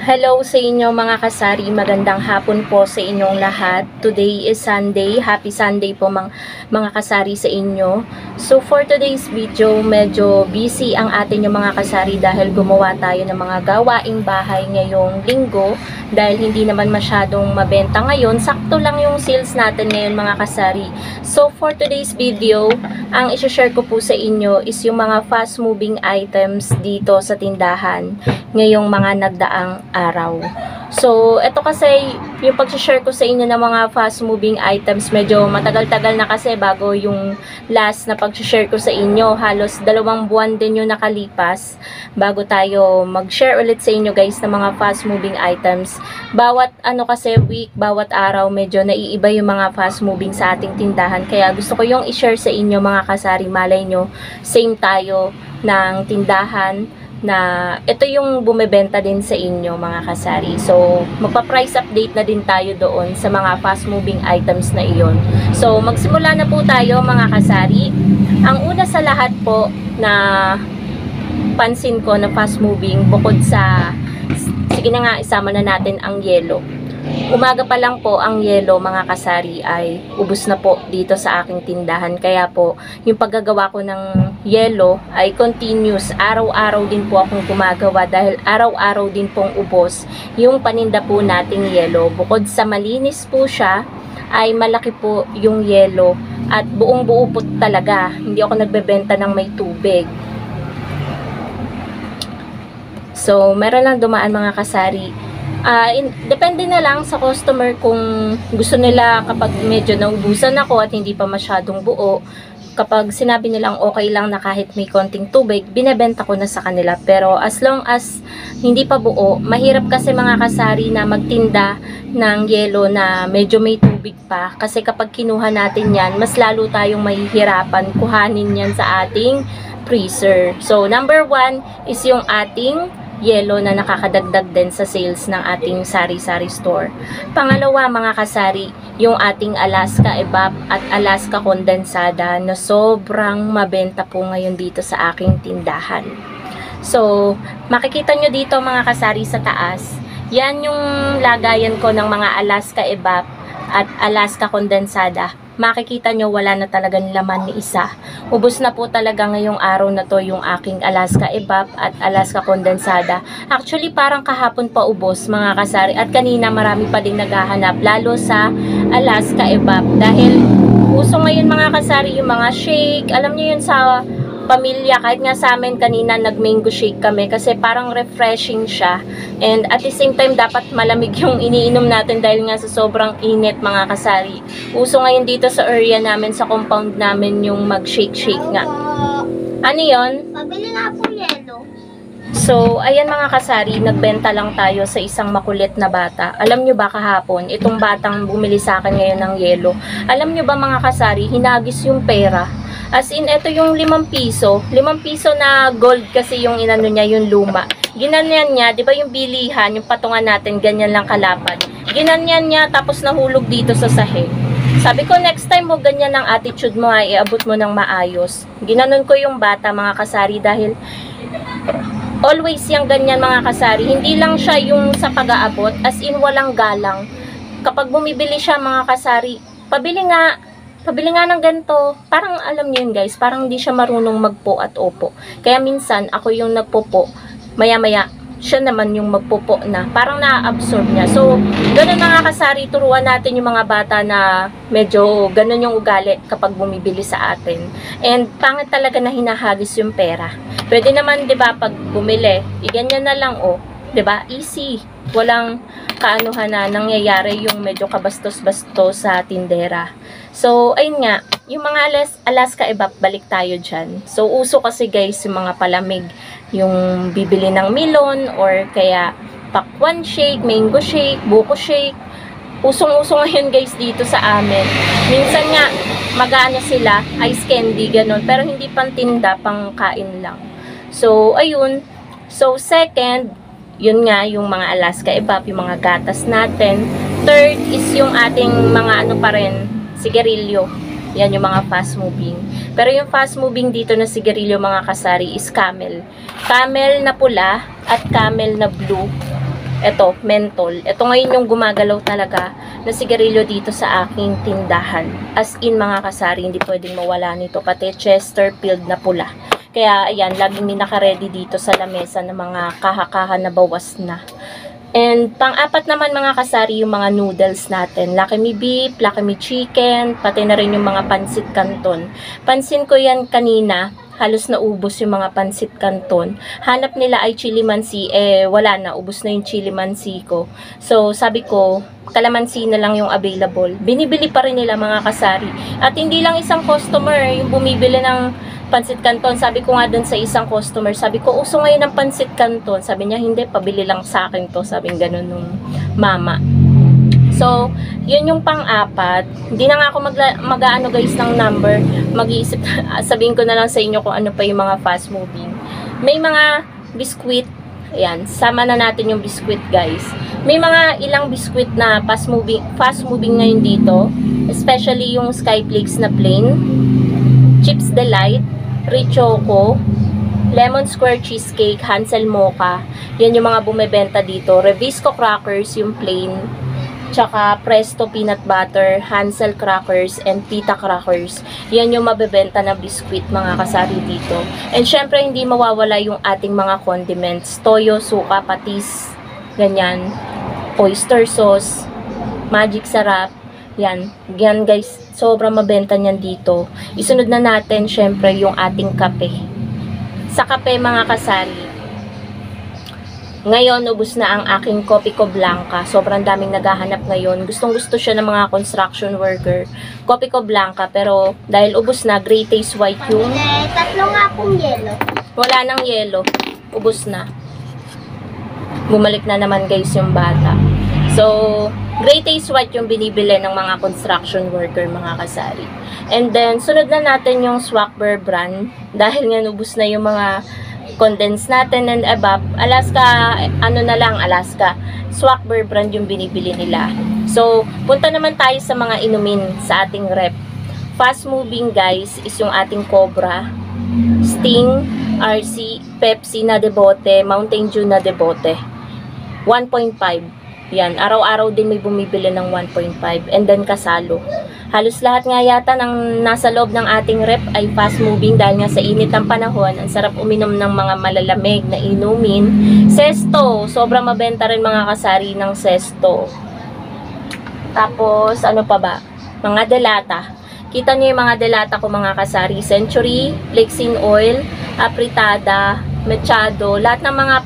Hello sa inyo mga kasari, magandang hapon po sa inyong lahat. Today is Sunday, happy Sunday po mga kasari sa inyo. So for today's video, medyo busy ang atin yung mga kasari dahil gumawa tayo ng mga gawaing bahay ngayong linggo. Dahil hindi naman masyadong mabenta ngayon, sakto lang yung sales natin ngayon mga kasari. So for today's video, ang isi-share ko po sa inyo is yung mga fast moving items dito sa tindahan ngayong mga nagdaang araw. So, ito kasi yung pag-share ko sa inyo ng mga fast moving items, medyo matagal-tagal na kasi bago yung last na pag-share ko sa inyo. Halos 2 buwan din yung nakalipas bago tayo mag-share ulit sa inyo guys ng mga fast moving items. Bawat kasi week, bawat araw medyo naiiba yung mga fast moving sa ating tindahan. Kaya gusto ko yung i-share sa inyo mga kasari, malay nyo, same tayo ng tindahan na ito yung bumebenta din sa inyo mga kasari. So, magpa-price update na din tayo doon sa mga fast moving items na iyon. So, magsimula na po tayo mga kasari. Ang una sa lahat po na pansin ko na fast moving, bukod sa, sige na nga, isama na natin ang yelo. Umaga pa lang po ang yelo mga kasari ay ubos na po dito sa aking tindahan. Kaya po yung paggagawa ko ng yelo ay continuous. Araw-araw din po akong gumagawa dahil araw-araw din pong ubos yung paninda po nating yelo. Bukod sa malinis po siya ay malaki po yung yelo at buong-buo po talaga. Hindi ako nagbebenta ng may tubig. So meron lang dumaan mga kasari. Depende na lang sa customer kung gusto nila kapag medyo naubusan ako at hindi pa masyadong buo. Kapag sinabi nilang okay lang na kahit may konting tubig, binebenta ko na sa kanila. Pero as long as hindi pa buo, mahirap kasi mga kasari na magtinda ng yelo na medyo may tubig pa. Kasi kapag kinuha natin yan, mas lalo tayong mahihirapan kuhanin yan sa ating freezer. So number 1 is yung ating yelo na nakakadagdag din sa sales ng ating sari-sari store. Pangalawa mga kasari, yung ating Alaska Evap at Alaska Kondensada na sobrang mabenta po ngayon dito sa aking tindahan. So, makikita nyo dito mga kasari sa taas, yan yung lagayan ko ng mga Alaska Evap at Alaska Kondensada. Makikita nyo wala na talagang laman ni isa. Ubos na po talaga ngayong araw na to yung aking Alaska Evap at Alaska Kondensada. Actually parang kahapon pa ubos mga kasari at kanina marami pa din naghahanap lalo sa Alaska Evap. Dahil uso ngayon mga kasari yung mga shake. Alam nyo yun sa pamilya, kahit nga sa amin kanina nag-mango shake kami kasi parang refreshing siya. And at the same time, dapat malamig yung iniinom natin dahil nga sa sobrang init mga kasari. Uso ngayon dito sa area namin, sa compound namin yung mag-shake-shake nga. Ano yun? Pabili nga po yelo. So, ayan mga kasari, nagbenta lang tayo sa isang makulit na bata. Alam nyo ba kahapon, itong batang bumili sa akin ngayon ng yelo, alam nyo ba mga kasari, hinagis yung pera. As in, ito yung 5 piso. 5 piso na gold kasi yung inano niya, yung luma. Ginanyan niya, di ba yung bilihan, yung patungan natin, ganyan lang kalapad. Ginanyan niya, tapos nahulog dito sa sahig. Sabi ko, next time mo ganyan ang attitude mo, ay iabot mo ng maayos. Ginanon ko yung bata, mga kasari, dahil always yung ganyan, mga kasari. Hindi lang siya yung sa pag-aabot, as in walang galang. Kapag bumibili siya, mga kasari, pabili nga ng ganito. Parang alam niyo yun guys, parang hindi siya marunong magpo at opo. Kaya minsan ako yung nagpopo, maya-maya siya naman yung magpopo na. Parang na-absorb niya. So, ganun mga kasari, turuan natin yung mga bata na medyo ganun yung ugali kapag bumibili sa atin. And pangit talaga na hinahagis yung pera. Pwede naman, 'di ba, pag bumili, iganyan na lang oh. 'Di ba? Easy. Walang kaanuhan na nangyayari yung medyo kabastos-bastos sa tindera. So, ayun nga, yung mga Alaska Evap, balik tayo dyan. So, uso kasi guys, yung mga palamig, yung bibili ng melon, or kaya pakwan shake, mango shake, buko shake. Usong-uso ngayon guys dito sa amin. Minsan nga, mag-ano sila, ice candy, ganun, pero hindi pang tinda, pang kain lang. So, ayun. So, second, yun nga, yung mga Alaska Evap, yung mga gatas natin. Third is yung ating mga ano pa rin, sigarilyo. Yan yung mga fast moving. Pero yung fast moving dito na sigarilyo mga kasari is Camel. Camel na pula at Camel na blue. Ito, menthol. Ito ngayon yung gumagalaw talaga na sigarilyo dito sa aking tindahan. As in mga kasari, hindi pwedeng mawala nito. Pati Chesterfield na pula. Kaya ayan, laging may naka-ready dito sa lamesa ng mga kahakahan na bawas na. And pang-apat naman mga kasari, yung mga noodles natin. Lucky Me Beef, Lucky Me Chicken, pati na rin yung mga pansit canton. Pansin ko yan kanina, halos naubos yung mga pansit canton. Hanap nila ay chili mansi, wala na, ubos na yung chili mansi ko. So sabi ko, kalamansi na lang yung available. Binibili pa rin nila mga kasari. At hindi lang isang customer yung bumibili ng pansit canton. Sabi ko nga dun sa isang customer, sabi ko, uso ngayon ng pansit canton. Sabi niya, hindi, pabili lang sa akin to. Sabi ganun nung mama. So, yun yung pang-apat. Hindi na nga ako mag-aano guys ng number. Mag-iisip, sabihin ko na lang sa inyo kung ano pa yung mga fast moving. May mga biskuit. Ayan, sama na natin yung biskuit guys. May mga ilang biskuit na fast moving ngayon dito. Especially yung Skyflakes na plain. Chips Delight, Richoco, Lemon Square Cheesecake, Hansel Mocha. Yan yung mga bumebenta dito. Revisco Crackers, yung plain. Tsaka Presto Peanut Butter, Hansel Crackers, and Pita Crackers. Yan yung mabebenta na biskuit mga kasari dito. And syempre hindi mawawala yung ating mga condiments. Toyo, suka, patis, ganyan. Oyster sauce, magic sarap. Yan. Yan guys, sobrang mabenta niyan dito. Isunod na natin syempre yung ating kape. Sa kape mga kasari, ngayon, ubos na ang aking Copico Blanca. Sobrang daming naghahanap ngayon. Gustong-gusto siya ng mga construction worker. Copico Blanca, pero dahil ubos na, Grey Taste White yung... Tatlo nga pong yelo. Wala nang yelo. Ubos na. Bumalik na naman guys yung bata. So, Grey Taste White yung binibili ng mga construction worker, mga kasari. And then, sunod na natin yung Swakber brand. Dahil nga ubos na yung mga condense natin and above, Alaska, Alaska. Swakber brand yung binibili nila. So, punta naman tayo sa mga inumin sa ating rep. Fast moving guys is yung ating Cobra, Sting, RC, Pepsi na debote, Mountain Dew na debote. 1.5. Yan, araw-araw din may bumibili ng 1.5. And then Kasalo. Halos lahat nga yata ng nasa loob ng ating rep ay fast moving dahil nga sa init ng panahon. Ang sarap uminom ng mga malalamig na inumin. Sesto, sobrang mabenta rin mga kasari ng Sesto. Tapos, ano pa ba? Mga delata. Kita niyo yung mga delata ko mga kasari. Century, Lexin Oil, Apritada, Machado, lahat ng mga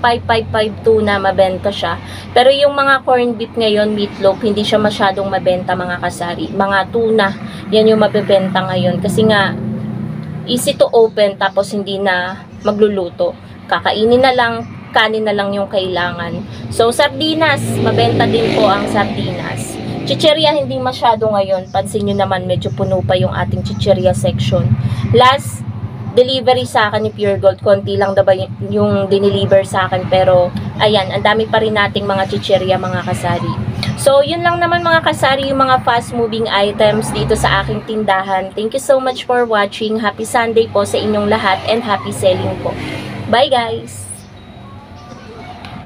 5552 na mabenta siya. Pero yung mga corned beef ngayon, meatloaf, hindi siya masyadong mabenta mga kasari. Mga tuna, yan yung mabebenta ngayon. Kasi nga, easy to open tapos hindi na magluluto. Kakainin na lang, kanin na lang yung kailangan. So, sardinas, mabenta din po ang sardinas. Chicheria, hindi masyado ngayon. Pansin nyo naman, medyo puno pa yung ating chicheria section. Last delivery sa akin ni Pure Gold, konti lang diba yung dineliver sa akin, pero ayan, ang dami pa rin nating mga chicheria mga kasari. So yun lang naman mga kasari, yung mga fast moving items dito sa aking tindahan. Thank you so much for watching. Happy Sunday po sa inyong lahat and happy selling po. Bye guys!